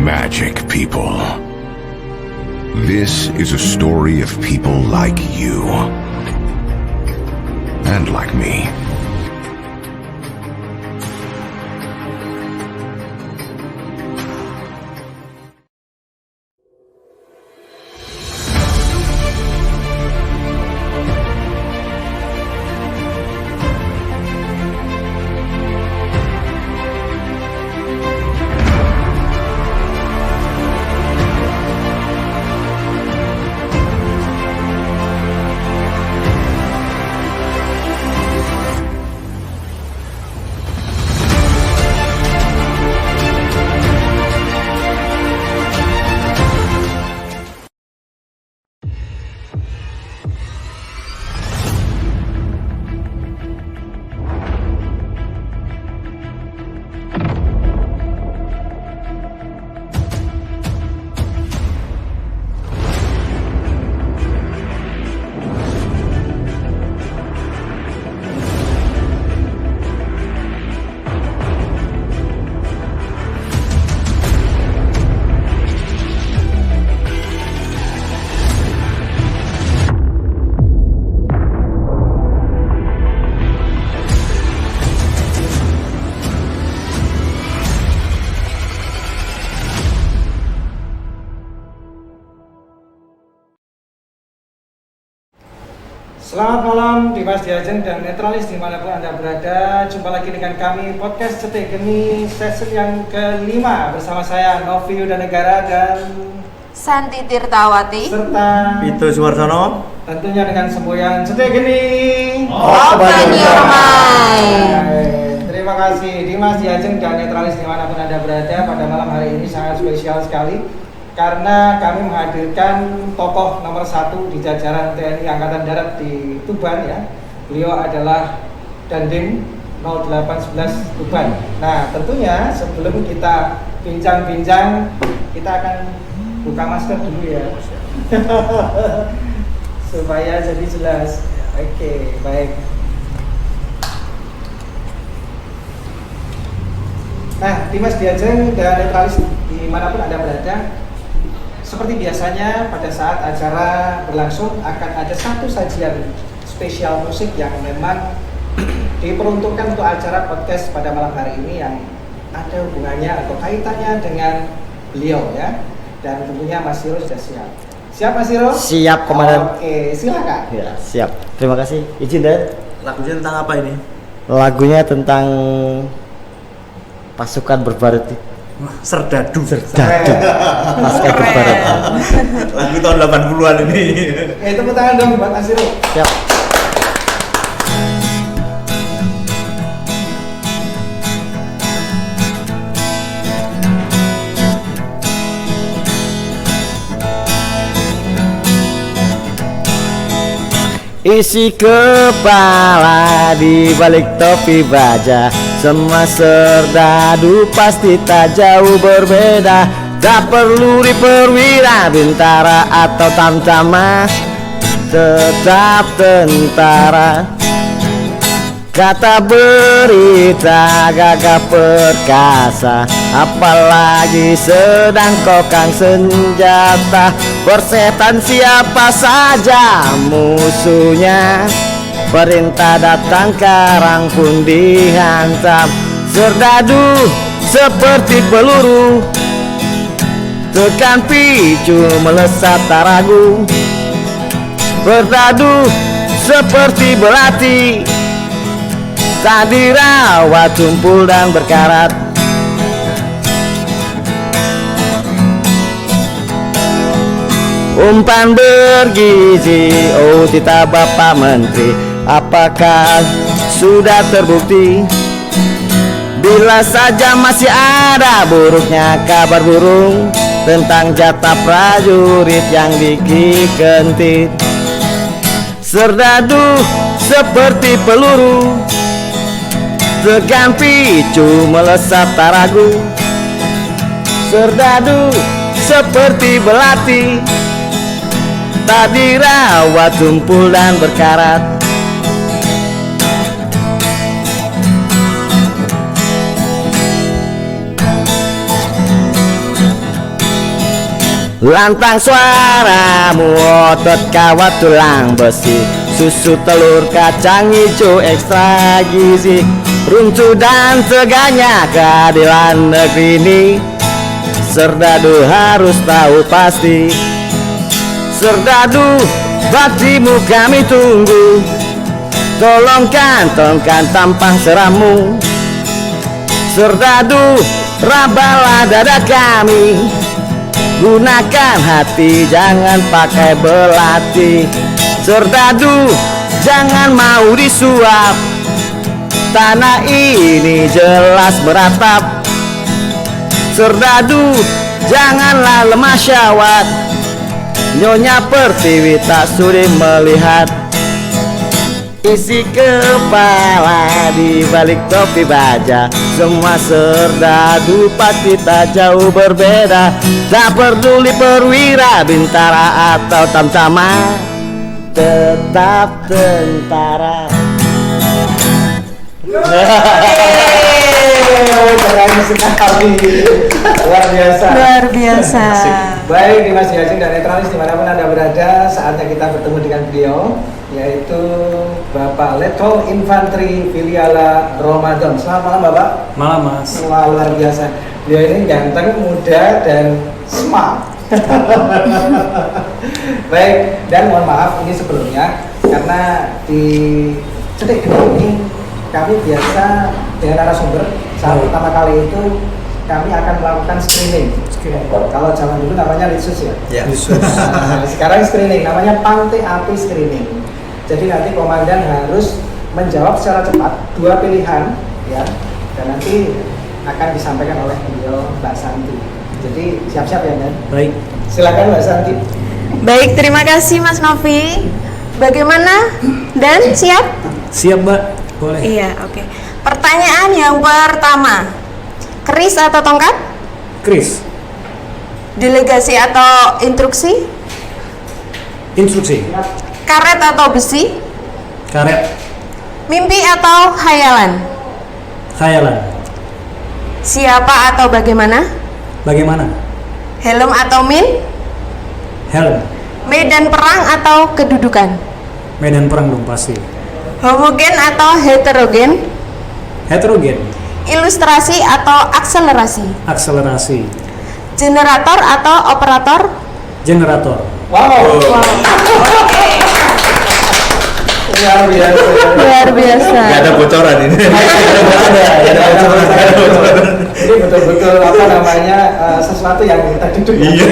magic, people. This is a story of people like you and like me. Selamat malam Dimas Diajeng dan netralis dimanapun Anda berada. Jumpa lagi dengan kami Podcast Cetek Geni sesi yang kelima bersama saya Novi Yudanegara dan Santi Tirtawati serta Vito Suwarsono. Tentunya dengan semboyan Cetek Geni. Open your mind. Terima kasih Dimas Diajeng dan netralis dimanapun Anda berada. Pada malam hari ini sangat spesial sekali karena kami menghadirkan tokoh nomor 1 di jajaran TNI Angkatan Darat di Tuban ya. Beliau adalah Dandim 0811 Tuban. Nah tentunya sebelum kita bincang-bincang, kita akan buka masker dulu ya supaya jadi jelas. Oke, baik. Nah, Dimas Diajeng dan netralis dimanapun Anda berada, seperti biasanya pada saat acara berlangsung akan ada satu sajian spesial musik yang memang diperuntukkan untuk acara podcast pada malam hari ini yang ada hubungannya atau kaitannya dengan beliau ya. Dan tentunya Mas Siro sudah siap. Siap Mas Siro? Siap, Komandan. Oke, silakan. Ya, siap. Terima kasih. Izin dan Lagunya tentang apa ini? lagunya tentang pasukan berbaret. Serdadu. Pasukan berbaret. Lagu tahun 80-an ini. Tepuk tangan dong buat Mas Siro. Siap. Isi kepala di balik topi baja, semua serdadu pasti tak jauh berbeda. Tak perlu diperwira bintara atau tamtama, tetap tentara. Kata berita gagah perkasa, apalagi sedang kokang senjata. Persetan siapa saja musuhnya, perintah datang karang pun dihantam. Serdadu seperti peluru, tekan picu melesat tak ragu. Serdadu seperti belati, tak dirawat tumpul dan berkarat. Umpan bergizi, oh tita Bapak Menteri, apakah sudah terbukti? Bila saja masih ada buruknya kabar burung tentang jatah prajurit yang dikikentit. Serdadu seperti peluru, tekan picu melesat tak ragu. Serdadu seperti belati, tak dirawat tumpul dan berkarat. Lantang suaramu otot kawat tulang besi, susu telur kacang hijau ekstra gizi. Runtuh dan tegaknya keadilan negeri ini, Serdadu harus tahu pasti. Serdadu, baktimu kami tunggu, tolong kantongkan tampang seramu. Serdadu, rabalah dada kami, gunakan hati, jangan pakai belati. Serdadu, jangan mau disuap, tanah ini jelas beratap. Serdadu, janganlah lemah syawat, Nyonya Pertiwi tak sudi melihat. Isi kepala di balik topi baja, semua serdadu pasti tak jauh berbeda. Tak peduli perwira, bintara atau tamtama, tetap tentara. Keren sekali, luar biasa. Luar biasa. Baik Dimas Yajeng dan Netralis dimanapun Anda berada, saatnya kita bertemu dengan beliau, yaitu Bapak Letkol Infanteri Filiala Ramadan. Selamat malam Bapak. Malam Mas. Wah, luar biasa. Beliau ini ganteng, muda, dan smart. Baik, dan mohon maaf ini sebelumnya karena di Cetek Gede ini kami biasa dengan narasumber saat pertama kali itu kami akan melakukan screening. Kalau zaman dulu namanya litsus ya. Nah, sekarang screening namanya Pantai Api Screening. Jadi nanti komandan harus menjawab secara cepat dua pilihan ya, dan nanti akan disampaikan oleh beliau Mbak Santi. Jadi siap-siap ya kan? Baik. Silakan Mbak Santi. Baik, terima kasih Mas Novi. Bagaimana? Dan siap? Siap Mbak, boleh. Iya, oke. Pertanyaan yang pertama, keris atau tongkat? Kris, Delegasi atau instruksi? instruksi. Karet atau besi? Karet, Mimpi atau khayalan? khayalan. Siapa atau bagaimana? Bagaimana? Helm atau min? Helm, Medan perang atau kedudukan? medan perang dong pasti. Homogen atau heterogen? Heterogen, Ilustrasi atau akselerasi? akselerasi. Generator atau operator? Generator, Wow. Luar biasa. Luar biasa. Gak ada bocoran ini. Ini betul-betul apa namanya sesuatu yang kita duduk. Iya.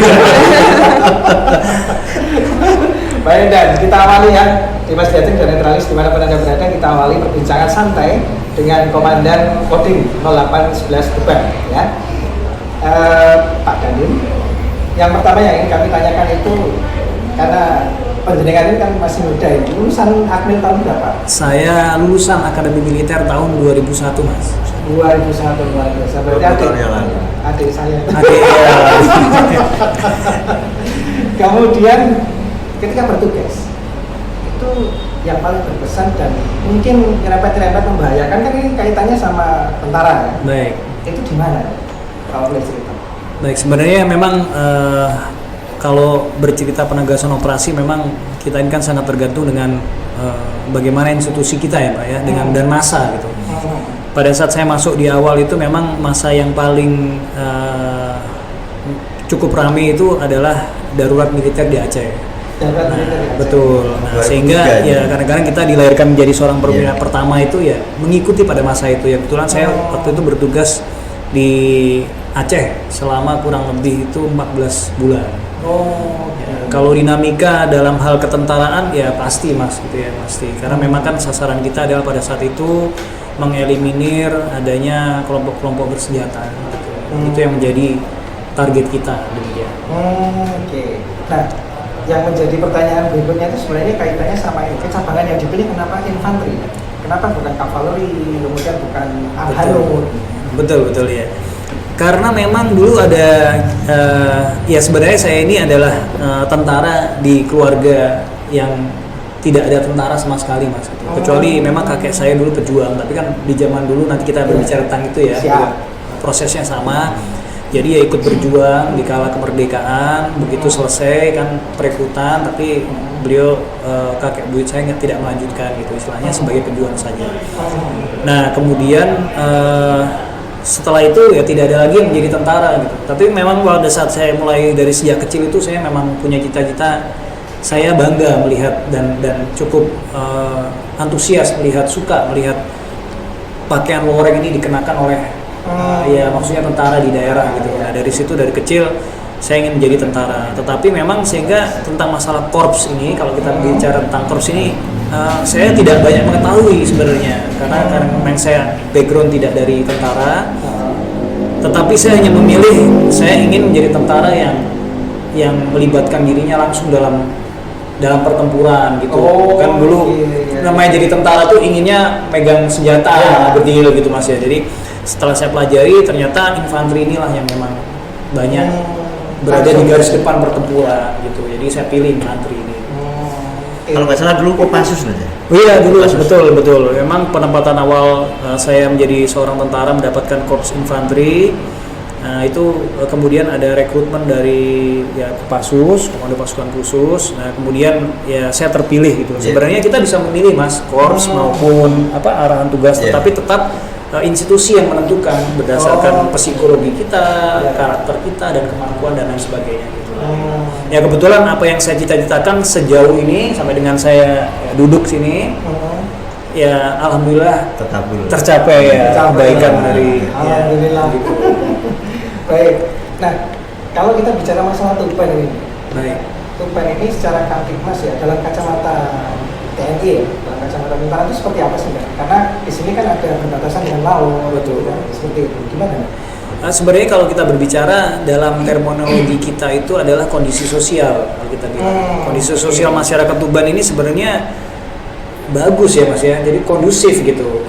Baik, dan kita awali ya Dimas Yajeng dan Netralis dimanapun Anda berada, kita awali perbincangan santai dengan Komandan Kodim 0811 Tuban ya. Pak Dandim, yang pertama yang ingin kami tanyakan itu karena penjenengan ini kan masih muda, itu lulusan Akmil tahun berapa? saya lulusan Akademi Militer tahun 2001 Mas. 2001, luar biasa. Berarti adik saya. Kemudian ketika bertugas itu yang paling berkesan dan mungkin nyerempet-nyerempet membahayakan kan ini kaitannya sama tentara ya? Baik. Itu di mana? Kalau boleh cerita. Baik, sebenarnya memang kalau bercerita penegasan operasi memang kita ini kan sangat tergantung dengan bagaimana institusi kita ya Pak ya, dengan dan masa gitu. Pada saat saya masuk di awal itu memang masa yang paling cukup ramai itu adalah darurat militer di Aceh. Darurat militer di Aceh. Betul. Nah, sehingga ya kadang-kadang kita dilahirkan menjadi seorang perwira pertama itu ya mengikuti pada masa itu ya. Kebetulan saya waktu itu bertugas di Aceh selama kurang lebih itu 14 bulan. Ya, kalau dinamika dalam hal ketentaraan ya pasti Mas gitu ya, pasti. Karena memang kan sasaran kita adalah pada saat itu mengeliminir adanya kelompok-kelompok bersenjata gitu. Itu yang menjadi target kita demikian. Oke. Nah, yang menjadi pertanyaan berikutnya itu sebenarnya kaitannya sama ini. Kecabangan yang dipilih kenapa infanteri? Kenapa bukan kavaleri, kemudian bukan arhanud? Betul ya. Karena memang dulu ada ya sebenarnya saya ini adalah tentara di keluarga yang tidak ada tentara sama sekali Mas. Kecuali memang kakek saya dulu pejuang, tapi kan di zaman dulu nanti kita berbicara tentang itu ya. Siap. Prosesnya sama. Jadi ya ikut berjuang di kala kemerdekaan, begitu selesai kan perekrutan, tapi beliau kakek buyut saya tidak melanjutkan gitu, istilahnya sebagai pejuang saja. Nah kemudian setelah itu ya tidak ada lagi yang menjadi tentara gitu. Tapi memang pada saat saya mulai dari sejak kecil itu saya memang punya cita-cita, saya bangga melihat dan cukup antusias melihat, suka melihat pakaian loreng ini dikenakan oleh ya maksudnya tentara di daerah gitu. Nah dari situ dari kecil saya ingin menjadi tentara. Tetapi memang sehingga tentang masalah korps ini, kalau kita bicara tentang korps ini, saya tidak banyak mengetahui sebenarnya karena memang saya background tidak dari tentara. Tetapi saya hanya memilih, saya ingin menjadi tentara yang melibatkan dirinya langsung dalam pertempuran gitu. Kan dulu namanya jadi tentara tuh inginnya megang senjata berdiri gitu Mas ya. Jadi setelah saya pelajari ternyata infanteri inilah yang memang banyak berada di garis depan pertempuran gitu. Jadi saya pilih infanteri ini. Kalau nggak salah dulu Kopassus aja. Oh iya dulu betul. Memang penempatan awal saya menjadi seorang tentara mendapatkan korps infanteri. Nah itu kemudian ada rekrutmen dari ya Kopassus, Komando Pasukan Khusus. Nah kemudian ya saya terpilih gitu. Sebenarnya kita bisa memilih Mas korps maupun arahan tugas, tetapi tetap institusi yang menentukan berdasarkan psikologi kita, karakter kita dan kemampuan dan lain sebagainya gitu. Ya kebetulan apa yang saya cita-citakan sejauh ini sampai dengan saya duduk sini, ya alhamdulillah tercapai ya kebaikan dari alhamdulillah. gitu. Baik. Nah, kalau kita bicara masalah tupen ini. Baik. Tupen ini secara kamtipmas ya dalam kacamata TNI ya, dalam kacamata tentara itu seperti apa sih Mbak? Karena di sini kan ada perbatasan dengan laut, Betul. Kan? Seperti itu. Gimana? Nah, sebenarnya kalau kita berbicara dalam terminologi kita itu adalah kondisi sosial kalau kita bilang. Kondisi sosial masyarakat Tuban ini sebenarnya bagus ya Mas ya, jadi kondusif gitu,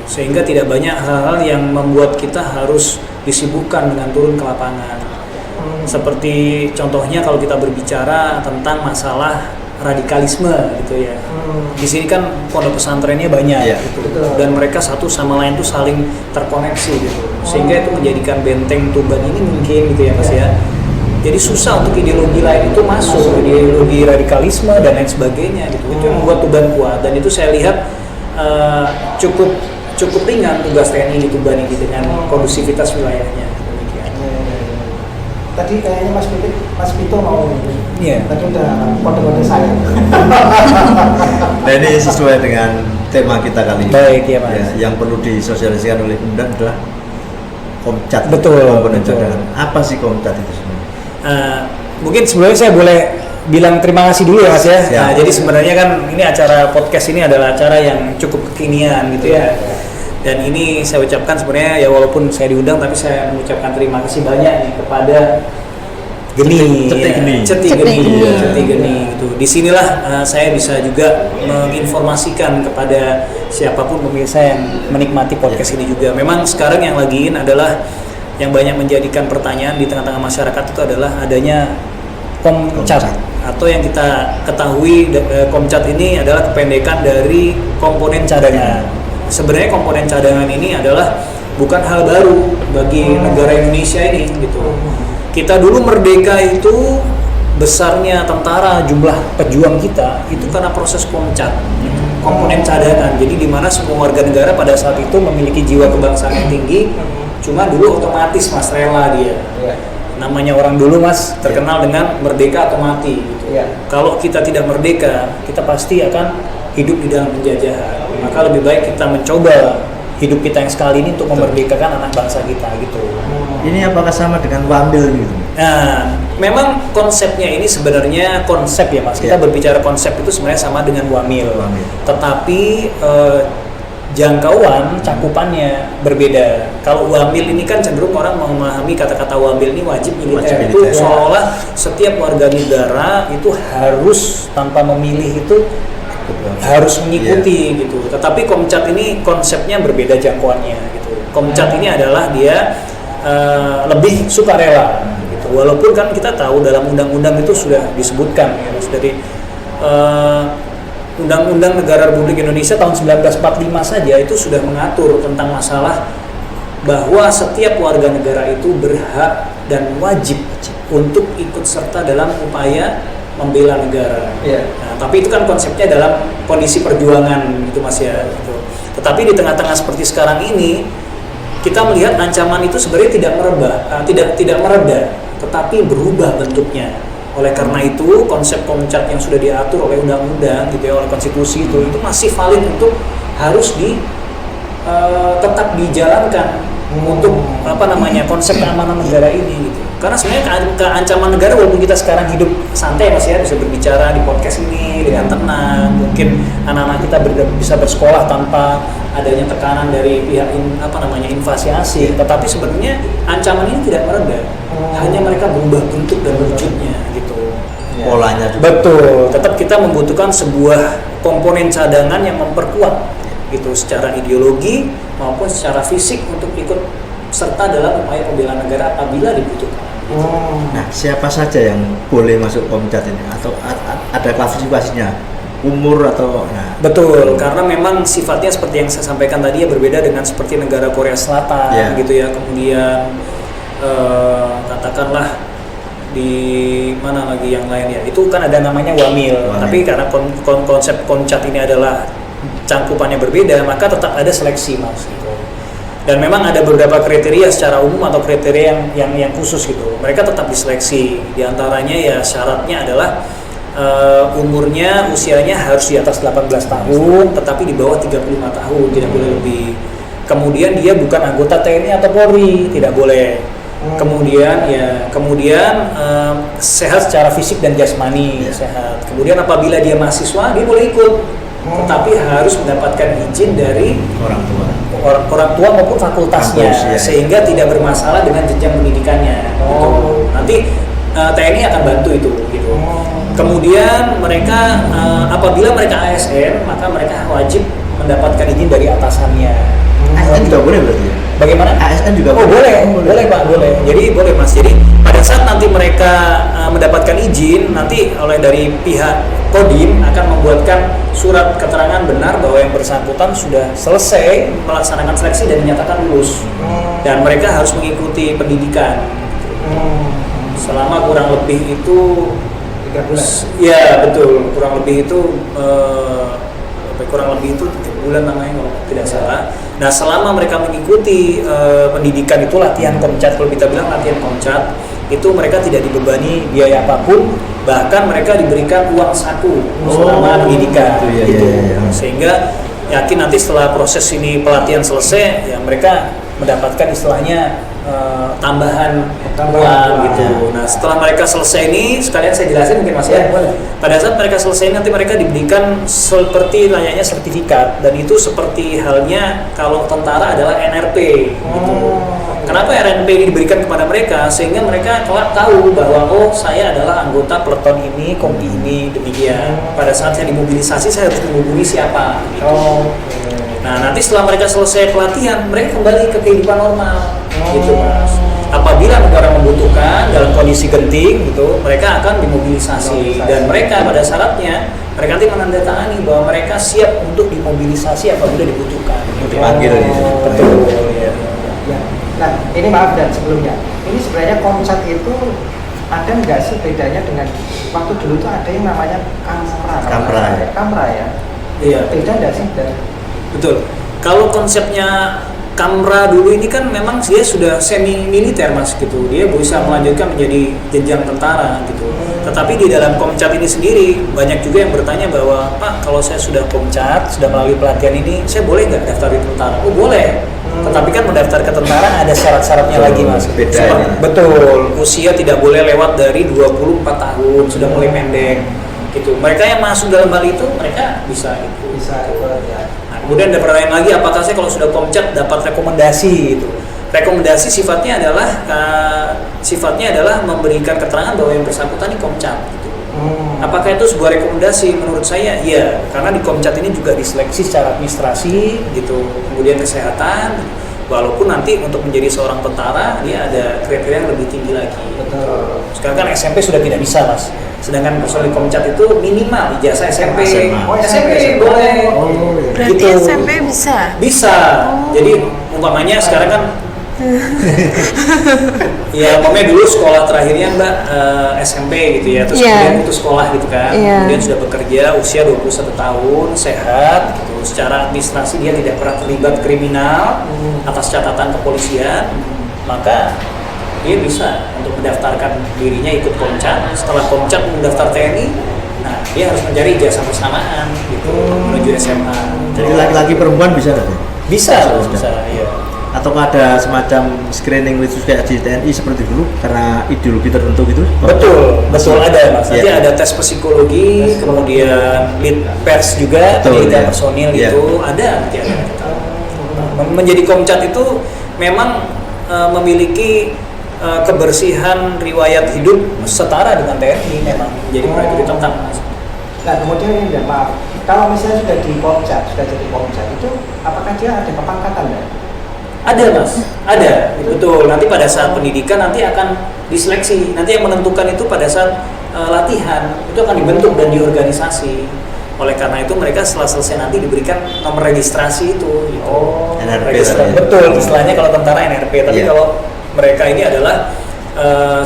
sehingga tidak banyak hal-hal yang membuat kita harus disibukkan dengan turun ke lapangan. Seperti contohnya kalau kita berbicara tentang masalah radikalisme gitu ya. Di sini kan pondok pesantrennya banyak gitu. Dan mereka satu sama lain tuh saling terkoneksi gitu. Sehingga itu menjadikan benteng Tuban ini mungkin gitu ya Mas ya. Jadi susah untuk ideologi lain itu masuk, ideologi radikalisme dan lain sebagainya gitu. Itu yang membuat Tuban kuat, dan itu saya lihat cukup ringan tugas TNI di Tuban ini dengan kondusivitas wilayahnya. Tadi kayaknya Mas Pito mau tadi udah kode-kode saya. Nah ini sesuai dengan tema kita kali ini. Baik ya Mas. Yang perlu disosialisasikan oleh Pemda adalah Komcat. Betul. Komponen cadangan. Apa sih Komcat itu sebenarnya? Mungkin sebelumnya saya boleh bilang terima kasih dulu ya Mas ya. Nah, Siap. jadi sebenarnya kan ini acara podcast ini adalah acara yang cukup kekinian gitu ya. Dan ini saya ucapkan sebenarnya ya walaupun saya diundang tapi saya mengucapkan terima kasih banyak nih kepada Ceti Geni gitu. Disinilah saya bisa juga menginformasikan kepada siapapun pemirsa yang menikmati podcast ini juga. Memang sekarang yang lagi in adalah yang banyak menjadikan pertanyaan di tengah-tengah masyarakat itu adalah adanya Komcat atau yang kita ketahui Komcat ini adalah kependekan dari komponen cadangan. Sebenarnya komponen cadangan ini adalah bukan hal baru bagi negara Indonesia ini gitu. Kita dulu merdeka itu besarnya tentara, jumlah pejuang kita itu karena proses Komcat, komponen cadangan. Jadi di mana semua warga negara pada saat itu memiliki jiwa kebangsaan yang tinggi. Cuma dulu otomatis Mas rela dia. Namanya orang dulu Mas terkenal dengan merdeka atau mati gitu. Kalau kita tidak merdeka, kita pasti akan hidup di dalam penjajahan. Maka lebih baik kita mencoba hidup kita yang sekali ini untuk memerdekakan anak bangsa kita gitu. Ini apakah sama dengan Wamil gitu? Nah, memang konsepnya ini sebenarnya konsep ya Mas. Kita berbicara konsep itu sebenarnya sama dengan Wamil. Tetapi jangkauan cakupannya berbeda. Kalau Wamil ini kan cenderung orang memahami kata-kata Wamil ini wajib militer. Itu seolah-olah setiap warga negara itu harus tanpa memilih itu harus mengikuti gitu. Tetapi Komcat ini konsepnya berbeda jangkauannya gitu. Komcat ini adalah dia lebih sukarela gitu. Walaupun kan kita tahu dalam undang-undang itu sudah disebutkan ya Mas, dari Undang-Undang Negara Republik Indonesia tahun 1945 saja itu sudah mengatur tentang masalah bahwa setiap warga negara itu berhak dan wajib untuk ikut serta dalam upaya membela negara. Iya. Nah, tapi itu kan konsepnya dalam kondisi perjuangan gitu Mas ya. Gitu. Tetapi di tengah-tengah seperti sekarang ini, kita melihat ancaman itu sebenarnya tidak mereda, tetapi berubah bentuknya. Oleh karena itu, konsep komcat yang sudah diatur oleh undang-undang gitu ya, oleh konstitusi itu masih valid untuk harus tetap dijalankan untuk konsep keamanan negara ini gitu. Karena sebenarnya keancaman negara, walaupun kita sekarang hidup santai Mas ya, bisa berbicara di podcast ini dengan tenang, mungkin anak-anak kita bisa bersekolah tanpa adanya tekanan dari pihak invasi asing, tetapi sebenarnya ancaman ini tidak mereda, hanya mereka berubah bentuk dan wujudnya gitu. Polanya juga. Betul, tetap kita membutuhkan sebuah komponen cadangan yang memperkuat gitu secara ideologi maupun secara fisik untuk ikut serta dalam upaya pembelaan negara apabila dibutuhkan. Nah, siapa saja yang boleh masuk komcat ini atau ada klasifikasinya? Umur atau Betul, karena memang sifatnya seperti yang saya sampaikan tadi ya, berbeda dengan seperti negara Korea Selatan gitu ya. Kemudian katakanlah di mana lagi yang lain ya, itu kan ada namanya wamil. Tapi karena konsep komcat ini adalah cangkupannya berbeda, maka tetap ada seleksi Mas gitu. Dan memang ada beberapa kriteria secara umum atau kriteria yang khusus gitu. Mereka tetap diseleksi. Di antaranya ya syaratnya adalah usianya harus di atas 18 tahun, tetapi di bawah 35 tahun, tidak boleh lebih. Kemudian dia bukan anggota TNI atau Polri, tidak boleh. Kemudian sehat secara fisik dan jasmani, sehat. Kemudian apabila dia mahasiswa, dia boleh ikut, tetapi harus mendapatkan izin dari orang tua maupun fakultasnya, sehingga tidak bermasalah dengan jenjang pendidikannya. Gitu. Nanti TNI akan bantu itu. Gitu. Kemudian mereka apabila mereka ASN, maka mereka wajib mendapatkan izin dari atasannya. ASN juga boleh berarti ya? Bagaimana? ASN juga boleh Pak, boleh. Jadi boleh Mas. Jadi pada saat nanti mereka mendapatkan izin, nanti oleh dari pihak Kodim akan membuatkan surat keterangan benar bahwa yang bersangkutan sudah selesai melaksanakan seleksi dan dinyatakan lulus. Dan mereka harus mengikuti pendidikan. Selama kurang lebih itu 3 bulan. Ya betul, kurang lebih itu 3 bulan namanya kalau tidak salah. Nah, selama mereka mengikuti pendidikan itu latihan komcat, kalau kita bilang latihan komcat, itu mereka tidak dibebani biaya apapun, bahkan mereka diberikan uang saku selama pendidikan sehingga yakin nanti setelah proses ini pelatihan selesai ya mereka mendapatkan istilahnya tambahan uang gitu. Nah, setelah mereka selesai ini, sekalian saya jelasin mungkin Mas ya. Pada saat mereka selesai nanti mereka diberikan seperti layaknya sertifikat, dan itu seperti halnya kalau tentara adalah NRP gitu. Kenapa RNP ini diberikan kepada mereka? Sehingga mereka kelak tahu bahwa saya adalah anggota peleton ini, kompi ini, demikian. Pada saat saya dimobilisasi saya harus menghubungi siapa gitu. Nah, nanti setelah mereka selesai pelatihan, mereka kembali ke kehidupan normal, gitu Mas. Apabila negara membutuhkan dalam kondisi genting, gitu, mereka akan dimobilisasi. Dan mereka pada syaratnya, mereka nanti menandatangani bahwa mereka siap untuk dimobilisasi apabila dibutuhkan. Dipanggil. Betul. Ya. Nah, ini maaf dan sebelumnya, ini sebenarnya komcat itu ada nggak sih bedanya dengan waktu dulu tuh ada yang namanya Kamra ya? Iya. Beda nggak sih? Betul. Kalau konsepnya Kamra dulu ini kan memang dia sudah semi militer Mas gitu. Dia bisa melanjutkan menjadi jenjang tentara gitu. Tetapi di dalam komcat ini sendiri banyak juga yang bertanya bahwa Pak, kalau saya sudah komcat, sudah melalui pelatihan ini, saya boleh nggak daftar di tentara? Oh boleh. Tetapi kan mendaftar ke tentara ada syarat-syaratnya lagi Mas. Betul. Usia tidak boleh lewat dari 24 tahun, sudah mulai pendek gitu. Mereka yang masuk dalam hal itu mereka bisa itu. Ya. Nah, kemudian ada pertanyaan lagi, apakah saya kalau sudah komcat dapat rekomendasi gitu? Rekomendasi sifatnya adalah memberikan keterangan bahwa yang bersangkutan ini komcat gitu. Apakah itu sebuah rekomendasi? Menurut saya iya, karena di komcat ini juga diseleksi secara administrasi gitu, kemudian kesehatan. Walaupun nanti untuk menjadi seorang tentara dia ada kriteria yang lebih tinggi lagi. Betul. Sekarang kan SMP sudah tidak bisa Mas. Sedangkan personil komcat itu minimal ijazah SMP. SMP boleh. Berarti gitu. SMP bisa? Bisa. Jadi umpamanya sekarang kan Ya, pokoknya dulu sekolah terakhirnya Mbak SMP gitu ya, terus Iya. kemudian putus sekolah gitu kan. Iya. Kemudian sudah bekerja usia 21 tahun, sehat gitu. Secara administrasi dia tidak pernah terlibat kriminal atas catatan kepolisian. Maka dia bisa untuk mendaftarkan dirinya ikut Komcat. Setelah Komcat mendaftar TNI, nah dia harus mencari ijazah bersamaan gitu menuju SMA. Jadi laki-laki perempuan bisa nggak? Bisa, Bisa. iya. Atau ada semacam screening khusus kayak di TNI seperti dulu karena ideologi tertentu gitu? Betul ada Mas. Nanti Iya. ada tes psikologi, kemudian lead pers juga, Betul, pendidikan iya. personil Iya. itu ada nanti ada. Menjadi Komcat itu memang memiliki kebersihan riwayat hidup setara dengan TNI memang menjadi prajurit tentara. Mas. Nah kemudian ini ya, maaf, kalau misalnya sudah di Komcat, sudah jadi Komcat itu apakah dia ada kepangkatan ya? Ada Mas, ada, betul. Nanti pada saat pendidikan nanti akan diseleksi. Nanti yang menentukan itu pada saat latihan itu akan dibentuk dan diorganisasi. Oleh karena itu mereka setelah selesai nanti diberikan nomor registrasi itu. Gitu. NRP Registrasi. tadi ya? Betul, istilahnya kalau tentara NRP. Tapi Iya. kalau mereka ini adalah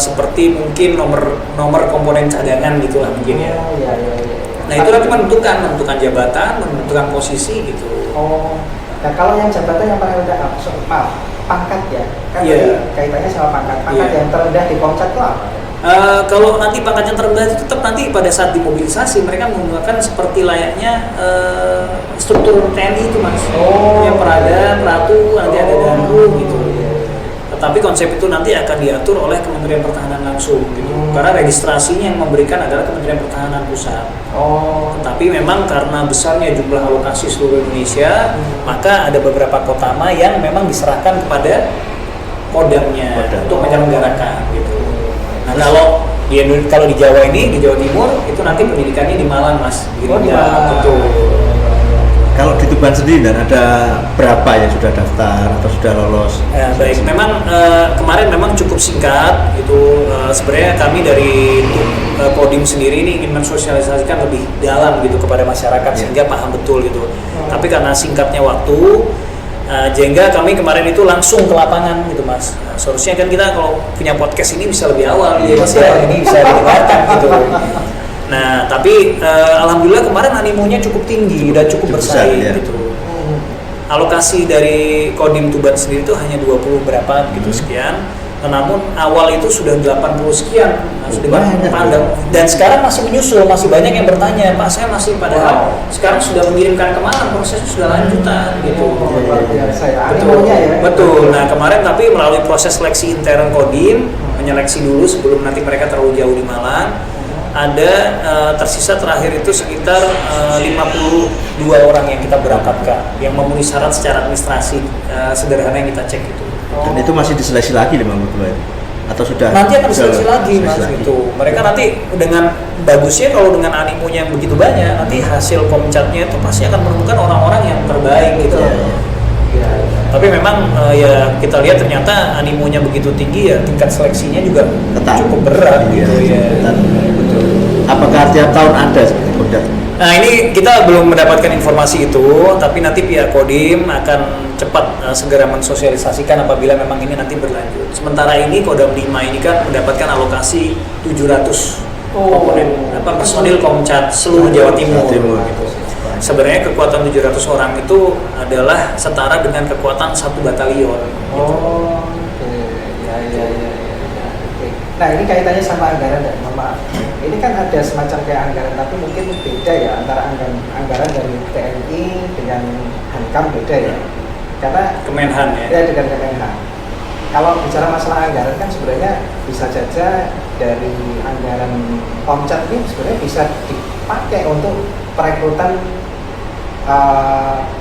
seperti mungkin nomor komponen cadangan gitulah mungkin ya. Oh iya. Nah itu nanti menentukan jabatan, menentukan posisi gitu. Oh, nah kalau yang jabatan yang paling rendah, maaf, pangkat ya, kan Iya. tadi kaitannya sama pangkat. Pangkat Iya. yang terendah di Komcat itu apa? Kalau nanti pangkat yang terendah itu tetap nanti pada saat dimobilisasi mereka menggunakan seperti layaknya struktur TNI itu Mas. Oh. Yang perada, peratu, nanti ada danru gitu. Iya. Tetapi konsep itu nanti akan diatur oleh Kementerian Pertahanan langsung gitu. Karena registrasinya yang memberikan adalah Kementerian Pertahanan Pusat. Oh, Tapi memang karena besarnya jumlah alokasi seluruh Indonesia, maka ada beberapa kotama yang memang diserahkan kepada kodamnya Kodam. untuk menyelenggarakan gitu. Nah kalau di Jawa ini, di Jawa Timur itu nanti pendidikannya di Malang Mas. Oh, di Malang. Betul. Kalau di Tuban sendiri dan ada berapa yang sudah daftar atau sudah lolos? Ya, baik, memang kemarin memang cukup singkat itu sebenarnya kami dari Kodim sendiri ini ingin mensosialisasikan lebih dalam gitu kepada masyarakat sehingga paham betul gitu. Tapi karena singkatnya waktu sehingga kami kemarin itu langsung ke lapangan gitu Mas. Seharusnya kan kita kalau punya podcast ini bisa lebih awal ya Mas ya, ini bisa didengarkan gitu. Nah, tapi alhamdulillah kemarin animonya cukup tinggi dan cukup besar, bersaing ya. gitu. Alokasi dari Kodim Tuban sendiri itu hanya 20 berapa gitu sekian. Namun awal itu sudah 80 sekian. Nah, sudah Banyak. pandang. Dan sekarang masih menyusul, masih banyak yang bertanya, Pak saya masih padahal sekarang sudah mengirimkan ke Malang, prosesnya sudah lanjutan gitu. luar biasa ya. Betul, Animonya ya. betul. Nah kemarin tapi melalui proses seleksi intern Kodim, menyeleksi dulu sebelum nanti mereka terlalu jauh di Malang, ada tersisa terakhir itu sekitar 52 orang yang kita berangkatkan, yang memenuhi syarat secara administrasi sederhana yang kita cek itu. Dan itu masih diseleksi lagi 52 itu? Atau sudah? Nanti akan diseleksi lagi Mas Seleksi lagi. gitu. Mereka nanti dengan bagusnya kalau dengan animonya yang begitu banyak, nanti hasil komcatnya itu pasti akan menemukan orang-orang yang terbaik gitu. Iya, iya. Iya, iya. Tapi memang ya kita lihat ternyata animonya begitu tinggi ya, tingkat seleksinya juga Ketat. cukup berat Iya, gitu ya. ketat. Betul. Apakah tiap tahun ada seperti Komcat? Nah ini kita belum mendapatkan informasi itu, tapi nanti pihak Kodim akan cepat segera mensosialisasikan apabila memang ini nanti berlanjut. Sementara ini Kodam 5 ini kan mendapatkan alokasi 700 komponen personil Komcat seluruh Jawa Timur. Jawa Timur. Gitu. Sebenarnya kekuatan 700 orang itu adalah setara dengan kekuatan 1 batalion. Oh, oke. Ya, ya, ya, ya. Oke. Nah, ini kaitannya sama anggaran dan maaf. Ini kan ada semacam kayak anggaran, tapi mungkin beda ya antara anggaran dari TNI dengan Hankam beda ya. Karena Kemenhan ya. ya dengan Kemenhan. Kalau bicara masalah anggaran kan sebenarnya bisa saja dari anggaran Komcat ini sebenarnya bisa dipakai untuk perekrutan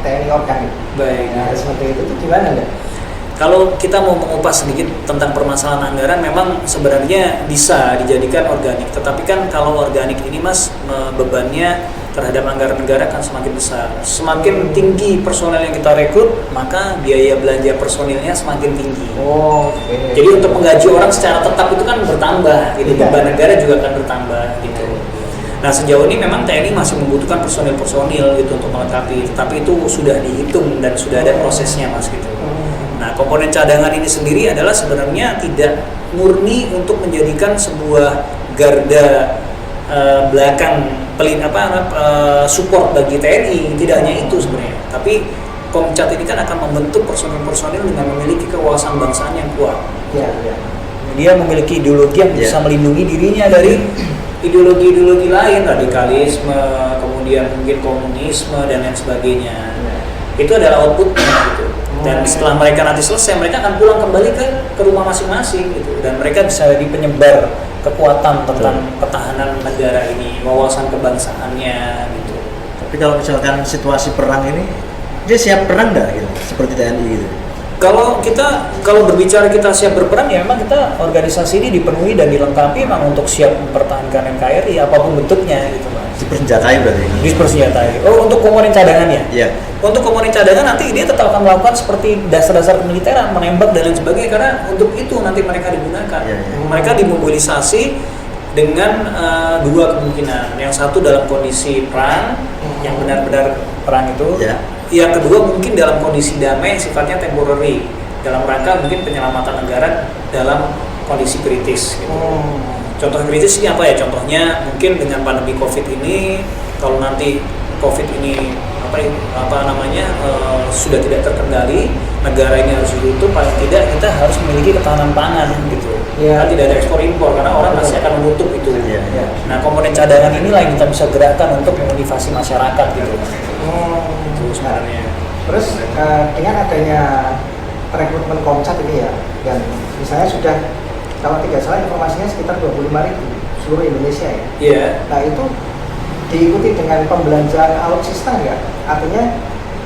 TNI organik. Baik. Nah, seperti itu tuh gimana nggak? Kalau kita mau mengupas sedikit tentang permasalahan anggaran, memang sebenarnya bisa dijadikan organik. Tetapi kan kalau organik ini Mas, bebannya terhadap anggaran negara kan semakin besar. Semakin tinggi personel yang kita rekrut, maka biaya belanja personilnya semakin tinggi. Oh, oke. Jadi untuk menggaji orang secara tetap itu kan bertambah, gitu. Iya. Beban negara juga akan bertambah, gitu. Nah sejauh ini memang TNI masih membutuhkan personil-personil gitu untuk melengkapi, tetapi itu sudah dihitung dan sudah ada prosesnya Mas gitu. Nah komponen cadangan ini sendiri adalah sebenarnya tidak murni untuk menjadikan sebuah garda belakang support bagi TNI, tidak hanya itu sebenarnya, tapi Komcat ini kan akan membentuk personil-personil dengan memiliki kewawasan bangsaan yang kuat. Iya, iya. Dia memiliki ideologi yang bisa melindungi dirinya dari ideologi-ideologi lain, radikalisme, kemudian mungkin komunisme dan lain sebagainya. Itu adalah outputnya gitu. Dan setelah mereka nanti selesai, mereka akan pulang kembali ke rumah masing-masing gitu. Dan mereka bisa jadi penyebar kekuatan tentang pertahanan negara ini, wawasan kebangsaannya gitu. Tapi kalau misalkan situasi perang ini, dia siap perang nggak gitu, seperti TNI gitu? Kalau berbicara kita siap berperang, ya memang kita organisasi ini dipenuhi dan dilengkapi memang untuk siap mempertahankan NKRI apapun bentuknya gitu Mas. Dipersenjatai berarti? Dipersenjatai. Oh, untuk komponen cadangannya? Iya. Untuk komponen cadangan nanti dia tetap akan melakukan seperti dasar-dasar kemiliteran, menembak dan lain sebagainya, karena untuk itu nanti mereka digunakan. Iya, iya. Mereka dimobilisasi dengan dua kemungkinan. Yang satu dalam kondisi perang, yang benar-benar perang itu. Ya. Yang kedua mungkin dalam kondisi damai, sifatnya temporary, dalam rangka mungkin penyelamatan negara dalam kondisi kritis gitu. Contoh kritis ini apa ya? Contohnya mungkin dengan pandemi COVID ini, kalau nanti COVID ini sudah tidak terkendali, negara ini harus ditutup, paling tidak kita harus memiliki ketahanan pangan gitu. Kan tidak ada ekspor impor karena orang pasti akan menutup itu. Nah, komponen cadangan inilah yang kita bisa gerakkan untuk memotivasi masyarakat gitu. Itu sebenarnya. Terus dengan adanya rekrutmen Komcat ini ya, dan misalnya sudah, kalau tidak salah informasinya sekitar 25.000 seluruh Indonesia ya. Iya. Nah itu diikuti dengan pembelanjaan alutsista nggak? Artinya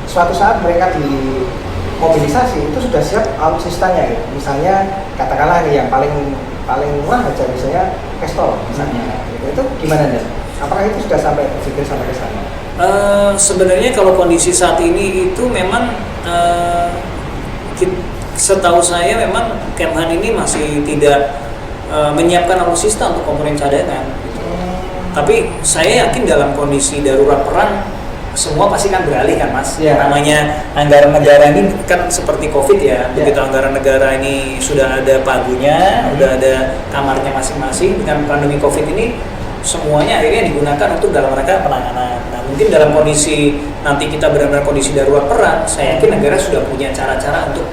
suatu saat mereka dimobilisasi itu sudah siap alutsistanya ya. Misalnya katakanlah nih yang paling murah aja misalnya pistol misalnya. Itu gimana nih? Apakah itu sudah sampai berpikir sampai ke sana? Sebenarnya kalau kondisi saat ini itu memang setahu saya memang Kemhan ini masih tidak menyiapkan alutsista untuk komponen cadangan. Tapi saya yakin dalam kondisi darurat perang semua pasti kan beralih kan Mas. Namanya anggaran negara ini kan seperti COVID ya. Begitu anggaran negara ini sudah ada pagunya, udah ada kamarnya masing-masing, dengan pandemi COVID ini semuanya akhirnya digunakan untuk dalam rangka penanganan. Nah, mungkin dalam kondisi nanti kita benar-benar kondisi darurat perang, saya yakin negara sudah punya cara-cara untuk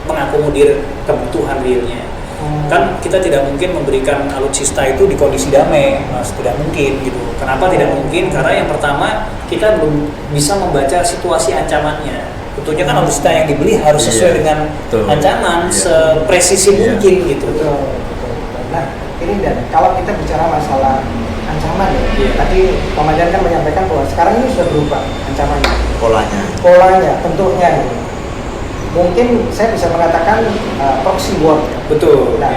mengakomodir kebutuhan realnya. Kan kita tidak mungkin memberikan alutsista itu di kondisi damai, Mas, tidak mungkin gitu. Kenapa tidak mungkin? Karena yang pertama kita belum bisa membaca situasi ancamannya. Tentunya kan alutsista yang dibeli harus sesuai dengan ancaman, sepresisi mungkin gitu. Betul. Nah, ini dan kalau kita bicara masalah ancaman ya, tadi Komandan kan menyampaikan bahwa sekarang ini sudah berubah ancamannya, polanya, bentuknya. Mungkin saya bisa mengatakan proxy war. Betul. Nah,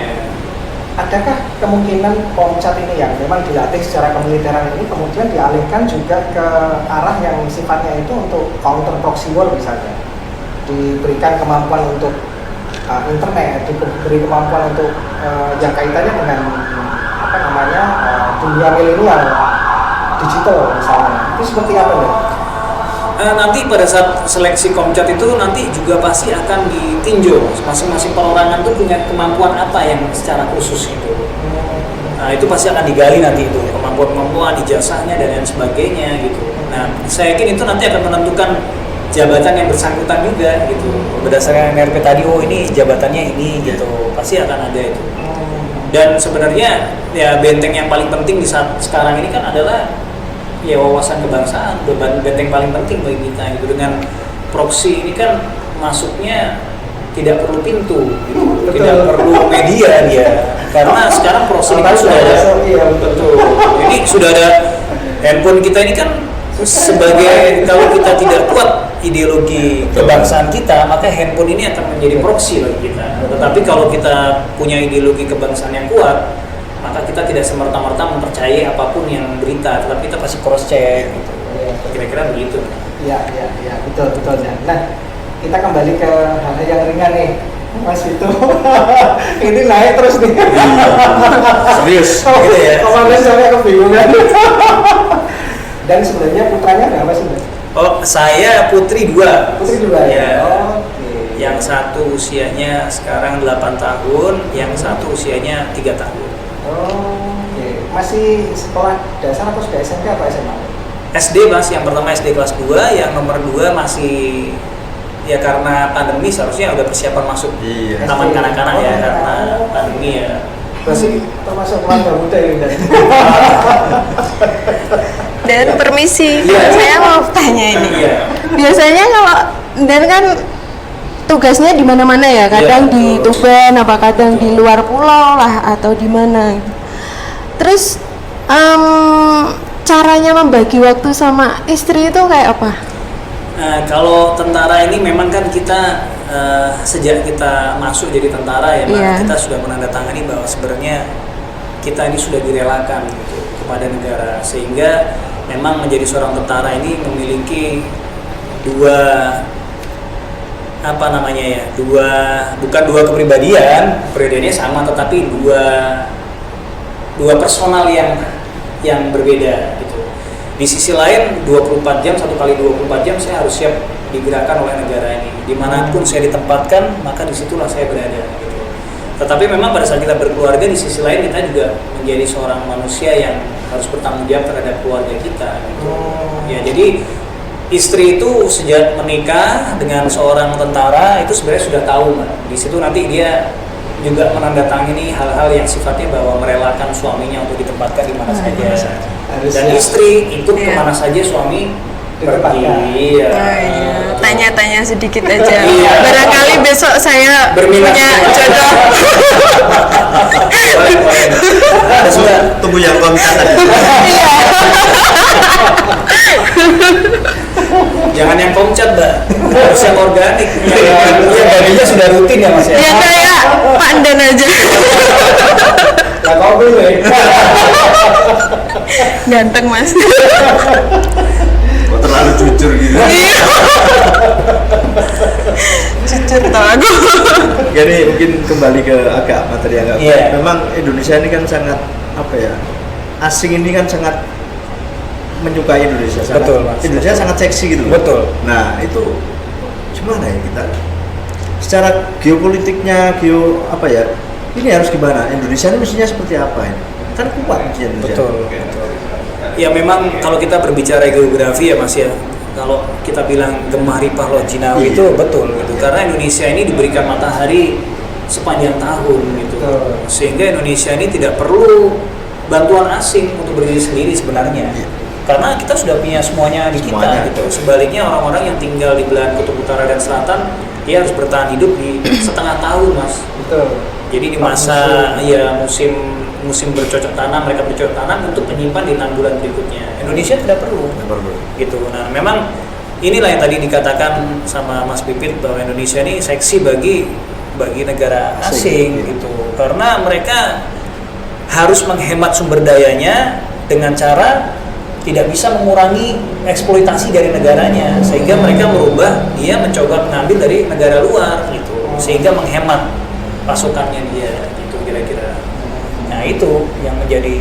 adakah kemungkinan Komcat ini yang memang dilatih secara kemiliteran ini kemudian dialihkan juga ke arah yang sifatnya itu untuk counter proxy war misalnya, diberikan kemampuan untuk internet, diberi kemampuan untuk yang kaitannya dengan dunia milenial, digital misalnya. Itu seperti apa ya? Nanti pada saat seleksi Komcat itu nanti juga pasti akan ditinjau masing-masing perorangan tuh punya kemampuan apa yang secara khusus itu. Nah, itu pasti akan digali nanti itu kemampuan ijazahnya dan lain sebagainya gitu. Nah, saya yakin itu nanti akan menentukan jabatan yang bersangkutan juga gitu. Berdasarkan NRP tadi, oh ini jabatannya ini gitu. Pasti akan ada itu. Dan sebenarnya ya benteng yang paling penting di saat sekarang ini kan adalah ya wawasan kebangsaan, benteng paling penting bagi kita gitu. Dengan proxy ini kan masuknya tidak perlu pintu gitu. Tidak perlu media dia, karena sekarang proxy ini sudah ada. Betul. Ini sudah ada handphone kita ini kan sebagai, kalau kita tidak kuat ideologi kebangsaan kita, maka handphone ini akan menjadi proxy bagi kita. Tetapi kalau kita punya ideologi kebangsaan yang kuat, maka kita tidak semerta-merta mempercayai apapun yang berita, tetapi kita pasti cross check gitu. Kira-kira begitu. Iya, betul. Nah, kita kembali ke hal yang ringan nih, Mas Vito. Ini naik terus nih. Serius? Gitu ya? Komandan saya kebingungan. Dan sebenarnya putranya berapa sih, Mas? Oh, saya putri 2. Putri 2 ya? Ya. Oke. Yang satu usianya sekarang 8 tahun, yang satu usianya 3 tahun. Oh, oke. Masih sekolah dasar atau sudah SMP apa SMA? SD Mas, yang pertama SD kelas 2, yang nomor 2 masih ya karena pandemi seharusnya udah persiapan masuk Iya. taman kanak-kanak ya karena pandemi ya. Masih termasuk keluarga muda ya Dan? Dan permisi, Iya. saya mau tanya ini. Iya. Biasanya kalau Dan kan tugasnya di mana-mana ya, kadang Iya, di betul. Tuban, apa kadang di luar pulau lah atau di mana. Terus caranya membagi waktu sama istri itu kayak apa? Nah, kalau tentara ini memang kan kita sejak kita masuk jadi tentara ya, Mbak, Iya. kita sudah menandatangani bahwa sebenarnya kita ini sudah direlakan gitu, kepada negara, sehingga memang menjadi seorang tentara ini memiliki dua apa namanya ya, bukan dua kepribadian, kepribadiannya sama tetapi dua personal yang berbeda gitu. Di sisi lain 24 jam, 1 kali 24 jam saya harus siap digerakkan oleh negara ini. Dimanapun saya ditempatkan, maka disitulah saya berada gitu. Tetapi memang pada saat kita berkeluarga, di sisi lain kita juga menjadi seorang manusia yang harus bertanggung jawab terhadap keluarga kita gitu. Ya, jadi istri itu sejak menikah dengan seorang tentara itu sebenarnya sudah tahu, Mbak. Di situ nanti dia juga menandatangani hal-hal yang sifatnya bahwa merelakan suaminya untuk ditempatkan di mana saja. Dan istri ikut kemana saja suami pergi. Iya. Tanya-tanya sedikit aja. Iya. Barangkali besok saya Berminat. punya jodoh. Boleh. Sudah. Tunggu yang kontak. Jangan yang komcat, Mbak. Harus yang organik. Yang badannya sudah rutin ya, Mas ya. Ya kayak Pak Dan aja. Lah kau dulu ya. Ganteng Mas. Kok terlalu jujur gitu. Iya. Jujur tau aku. Jadi mungkin kembali ke agak materi agak. Iya. Memang Indonesia ini kan sangat apa ya? Asing ini kan sangat menyukai Indonesia. Sangat, Betul, Mas. Indonesia sangat seksi gitu. Betul. Nah itu gimana ya kita? Secara geopolitiknya, apa ya? Ini harus gimana? Indonesia ini mestinya seperti apa ini? Kan kuat mestinya Indonesia. Betul. Ya memang kalau kita berbicara geografi ya Mas ya, kalau kita bilang Gemah Ripah Loh Jinawi Iya. itu betul gitu. Karena Indonesia ini diberikan matahari sepanjang tahun gitu. Betul. Sehingga Indonesia ini tidak perlu bantuan asing untuk berdiri sendiri sebenarnya. Iya. Karena kita sudah punya semuanya di Semuanya. kita gitu. Sebaliknya orang-orang yang tinggal di belahan kutub utara dan selatan, dia harus bertahan hidup di setengah tahun, Mas. Betul. Jadi di masa ya musim bercocok tanam, mereka bercocok tanam untuk menyimpan di 6 bulan berikutnya. Indonesia tidak perlu. Gitu. Nah, memang inilah yang tadi dikatakan sama Mas Pipit bahwa Indonesia ini seksi bagi negara asing gitu. Karena mereka harus menghemat sumber dayanya dengan cara tidak bisa mengurangi eksploitasi dari negaranya, sehingga mereka merubah, dia mencoba mengambil dari negara luar gitu, sehingga menghemat pasokannya dia gitu kira-kira. Nah itu yang menjadi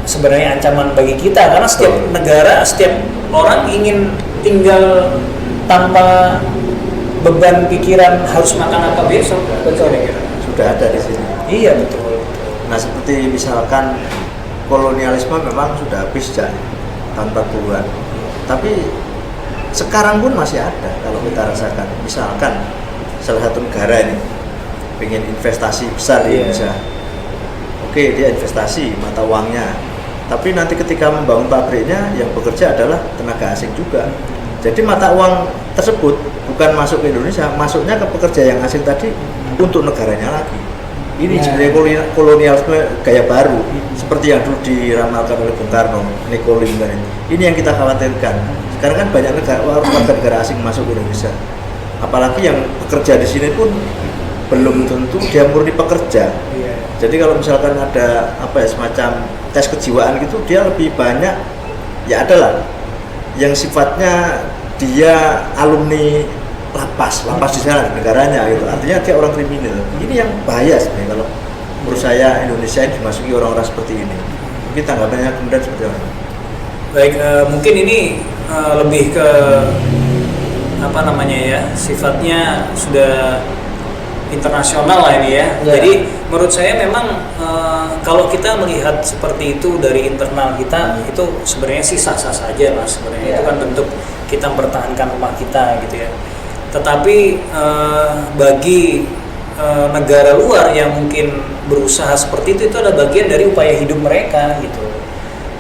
sebenarnya ancaman bagi kita, karena setiap negara, setiap orang ingin tinggal tanpa beban pikiran harus makan apa besok. Betul. Kira-kira. Sudah ada di sini. Iya betul. Nah seperti misalkan kolonialisme memang sudah habis sejak tahun 40-an. Tapi sekarang pun masih ada kalau kita rasakan. Misalkan salah satu negara ini pengen investasi besar di Indonesia. Oke, dia investasi mata uangnya. Tapi nanti ketika membangun pabriknya yang bekerja adalah tenaga asing juga. Jadi mata uang tersebut bukan masuk ke Indonesia, masuknya ke pekerja yang asing tadi untuk negaranya lagi. Ini sebenarnya kolonialisme gaya baru, seperti yang dulu diramalkan oleh Bung Karno, nekolim dan ini yang kita khawatirkan. Sekarang kan banyak warga negara asing masuk ke Indonesia, apalagi yang bekerja di sini pun belum tentu dia murni pekerja. Jadi kalau misalkan ada apa ya semacam tes kejiwaan gitu, dia lebih banyak ya adalah yang sifatnya dia alumni lapas di sana negaranya gitu, artinya dia orang kriminal. Ini yang bahaya sebenarnya kalau menurut saya Indonesia ini dimasuki orang-orang seperti ini. Mungkin tanggapannya kemudian seperti apa? Baik, mungkin ini lebih ke apa namanya ya, sifatnya sudah internasional lah ini ya. Ya. Jadi menurut saya memang kalau kita melihat seperti itu dari internal kita, itu sebenarnya sih sah-sah saja mas. Sebenarnya itu kan bentuk kita mempertahankan rumah kita gitu ya. Tetapi bagi negara luar yang mungkin berusaha seperti itu adalah bagian dari upaya hidup mereka gitu.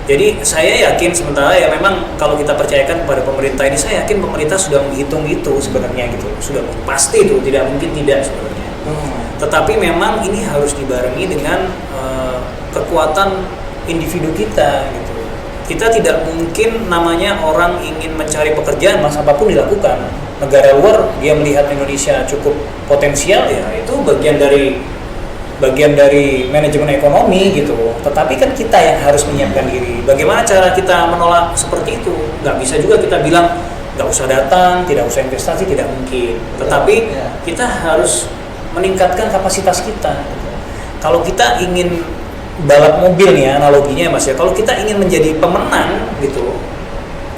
Jadi saya yakin sementara ya memang kalau kita percayakan kepada pemerintah ini, saya yakin pemerintah sudah menghitung itu sebenarnya gitu, sudah pasti itu, tidak mungkin tidak sebenarnya. Tetapi memang ini harus dibarengi dengan kekuatan individu kita gitu. Kita tidak mungkin namanya orang ingin mencari pekerjaan mas apapun dilakukan. Negara luar dia melihat Indonesia cukup potensial ya itu bagian dari manajemen ekonomi gitu. Tetapi kan kita yang harus menyiapkan diri. Bagaimana cara kita menolak seperti itu? Nggak bisa juga kita bilang nggak usah datang, tidak usah investasi, tidak mungkin. Tetapi kita harus meningkatkan kapasitas kita. Kalau kita ingin balap mobil nih ya, analoginya mas ya, kalau kita ingin menjadi pemenang gitu,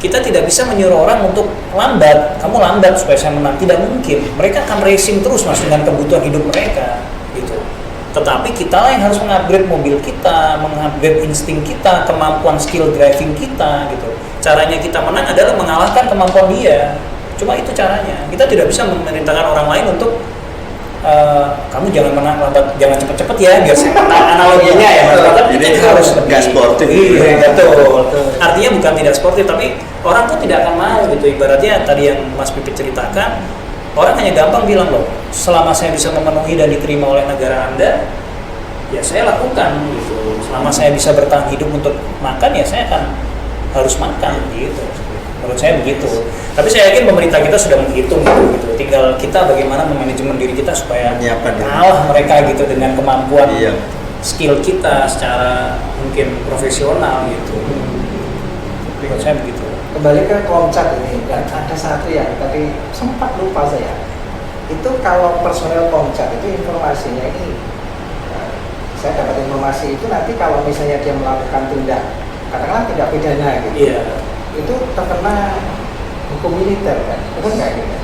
kita tidak bisa menyuruh orang untuk lambat. Kamu lambat supaya saya menang, tidak mungkin. Mereka akan racing terus mas dengan kebutuhan hidup mereka gitu. Tetapi kita lah yang harus mengupgrade mobil kita, mengupgrade insting kita, kemampuan skill driving kita gitu. Caranya kita menang adalah mengalahkan kemampuan dia. Cuma itu caranya. Kita tidak bisa memerintahkan orang lain untuk kamu jangan menang lambat, jangan cepet-cepet ya, biar saya menang, analoginya ya. Tapi Jadi kita harus nggak sportif. Iya, betul. Artinya bukan tidak sportif, tapi orang tuh tidak akan mau gitu. Ibaratnya tadi yang Mas Pipit ceritakan, orang hanya gampang bilang loh, selama saya bisa memenuhi dan diterima oleh negara Anda, ya saya lakukan gitu. Selama saya bisa bertahan hidup untuk makan, ya saya akan harus makan gitu. Menurut saya begitu. Tapi saya yakin pemerintah kita sudah menghitung gitu. Tinggal kita bagaimana memanajemen diri kita supaya kalah mereka gitu dengan kemampuan skill kita secara mungkin profesional gitu. Menurut saya begitu. Kembali ke Komcat ini, dan ada satu yang tadi sempat lupa saya. Itu kalau personel Komcat itu informasinya ini, saya dapat informasi itu nanti kalau misalnya dia melakukan tindak, katakanlah tindak pidana gitu. Iya. Itu terkena hukum militer kan, betul nggak gitu?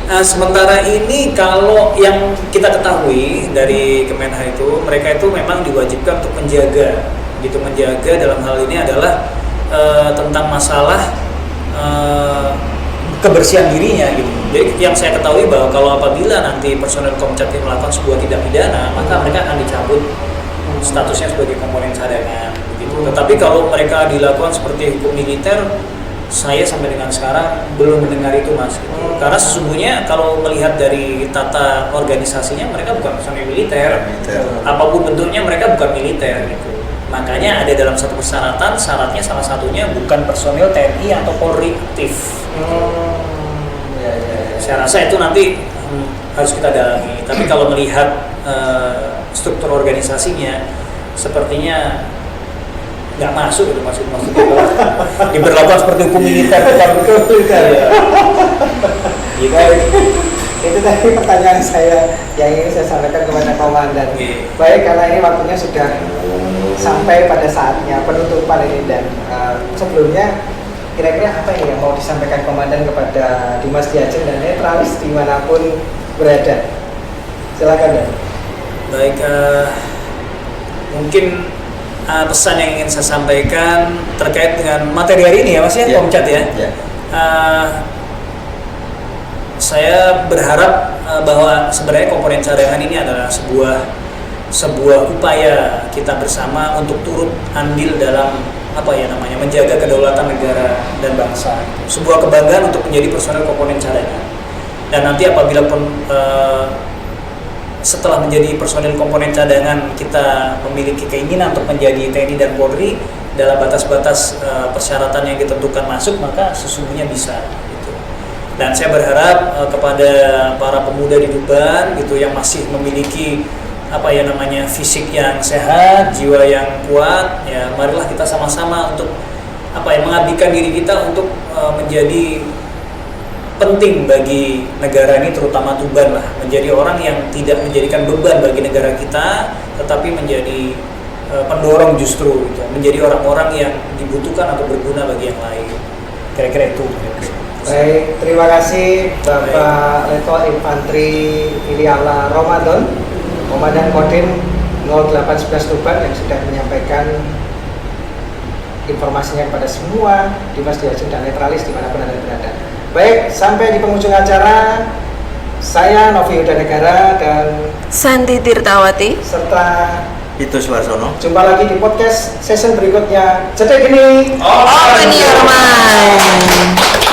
Nah, sementara ini kalau yang kita ketahui dari Kemenha itu, mereka itu memang diwajibkan untuk menjaga, gitu, menjaga dalam hal ini adalah tentang masalah kebersihan dirinya gitu. Jadi yang saya ketahui bahwa kalau apabila nanti personel Komcat melakukan sebuah tindak pidana, maka mereka akan dicabut statusnya sebagai komponen cadangan. Tetapi kalau mereka dilakukan seperti hukum militer, saya sampai dengan sekarang belum mendengar itu mas. Gitu. Karena sesungguhnya kalau melihat dari tata organisasinya, mereka bukan personil militer. Apapun bentuknya mereka bukan militer. Gitu. Makanya ada dalam satu persyaratan, syaratnya salah satunya bukan personil TNI atau Polri aktif. Saya rasa itu nanti harus kita dalami. Tapi kalau melihat struktur organisasinya, sepertinya nggak masuk itu maksudnya diberlakukan seperti hukum militer betul kan ya. Gitu. Itu tadi pertanyaan saya yang ingin saya sampaikan kepada komandan. Baik, karena ini waktunya sudah sampai pada saatnya penutupan ini, dan sebelumnya kira-kira apa yang mau disampaikan komandan kepada Dimas Diajeng dan netralis dimanapun berada? Silakan Dan. Baik, mungkin pesan yang ingin saya sampaikan terkait dengan materi hari ini ya mas ya, Komcat ya. Saya berharap bahwa sebenarnya komponen cadangan ini adalah sebuah upaya kita bersama untuk turut andil dalam menjaga kedaulatan negara dan bangsa. Sebuah kebanggaan untuk menjadi personel komponen cadangan. Dan nanti apabila setelah menjadi personil komponen cadangan kita memiliki keinginan untuk menjadi TNI dan Polri dalam batas-batas persyaratan yang ditentukan masuk, maka sesungguhnya bisa gitu. Dan saya berharap kepada para pemuda di Tuban gitu yang masih memiliki fisik yang sehat, jiwa yang kuat, ya marilah kita sama-sama untuk mengabdikan diri kita untuk menjadi penting bagi negara ini, terutama Tuban lah, menjadi orang yang tidak menjadikan beban bagi negara kita, tetapi menjadi pendorong justru gitu, menjadi orang-orang yang dibutuhkan atau berguna bagi yang lain. Kira-kira itu. Baik, terima kasih Bapak Leto Infantri Iliala Ramadan, Komandan Kodim 0811 Tuban yang sudah menyampaikan informasinya kepada semua Dimas Diajeng dan netralis dimanapun Anda berada. Baik, sampai di penghujung acara, saya Novi Udanegara dan Santi Tirtawati. serta Itu Suarsono. jumpa lagi di podcast season berikutnya. Cetek gini. Open your mind.